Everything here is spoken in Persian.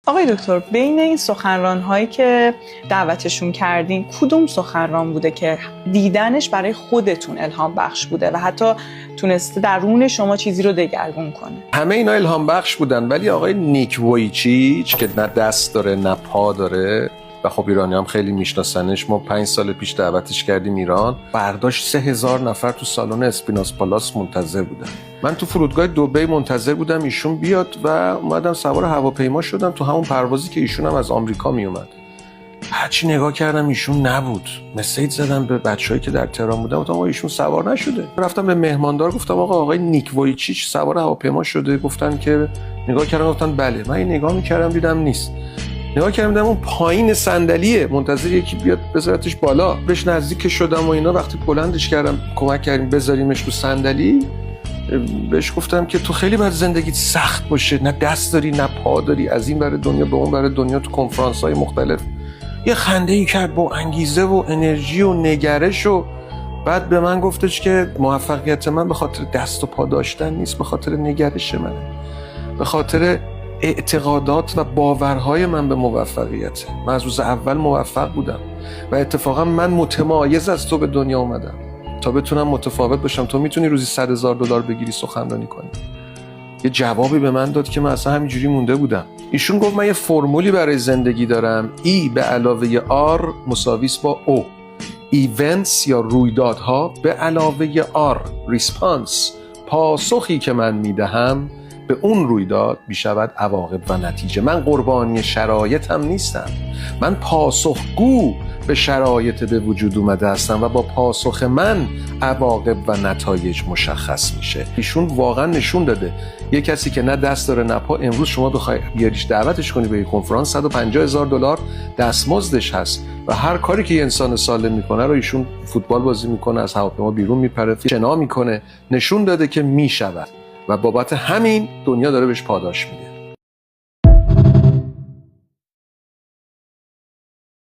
آقای دکتر، بین این سخنران‌هایی که دعوتشون کردین کدوم سخنران بوده که دیدنش برای خودتون الهام بخش بوده و حتی تونسته درون شما چیزی رو دگرگون کنه؟ همه اینا الهام بخش بودن، ولی آقای نیک وویچیچ که نه دست داره نه پا داره و خب ایرانی هم خیلی میشناسنش، ما 5 سال پیش دعوتش کردیم ایران، برداشت 3000 نفر تو سالن اسپیناس پالاس منتظر بودن. من تو فرودگاه دبی منتظر بودم ایشون بیاد و اومدم سوار هواپیما شدم تو همون پروازی که ایشون هم از آمریکا می اومد. هرچی نگاه کردم ایشون نبود. مسیج زدم به بچه‌هایی که در تهران بودن، گفتم آقا ایشون سوار نشده. رفتم به مهماندار گفتم آقای نیک وویچیچ سوار هواپیما شده؟ گفتن که نگاه کردن گفتن بله. من این نگاه می‌کردم دیدم نیست. نگاه کردم دیدم اون پایین صندلیه منتظر یکی بیاد بذارتش بالا. بهش نزدیک شدم و اینا، وقتی بلندش کردم کمک کردیم بذاریمش رو صندلی، بهش گفتم که تو خیلی باید زندگیت سخت باشه، نه دست داری نه پا داری، از این ور دنیا به اون ور دنیا تو کنفرانس‌های مختلف. یه خنده‌ای کرد با انگیزه و انرژی و نگرش و بعد به من گفتش که موفقیت من به خاطر دست و پا داشتن نیست، به خاطر نگرش منه، به خاطر اعتقادات و باورهای من به موفقیت. من از روز اول موفق بودم و اتفاقا من متمایز از تو به دنیا اومدم تا بتونم متفاوت باشم. تو میتونی روزی $100,000 بگیری سخنرانی کنی. یه جوابی به من داد که من اصلا همینجوری مونده بودم. ایشون گفت من یه فرمولی برای زندگی دارم، ای به علاوه آر مساویس با او. ایونتس یا رویدادها به علاوه آر ریسپانس، پاسخی که من میدهم به اون رویداد میشود عواقب و نتیجه. من قربانی شرایطم نیستم، من پاسخگو به شرایط به وجود اومده هستم و با پاسخ من عواقب و نتایج مشخص میشه. ایشون واقعا نشون داده یه کسی که نه دست داره نه پا، امروز شما بخوای بیاریش دعوتش کنی به یک کنفرانس $150,000 دستمزدش هست و هر کاری که یه انسان سالم میکنه رو ایشون فوتبال بازی میکنه، از هواپیما بیرون میپره، شنا میکنه. نشون داده که میشود و بابت همین دنیا داره بهش پاداش میده.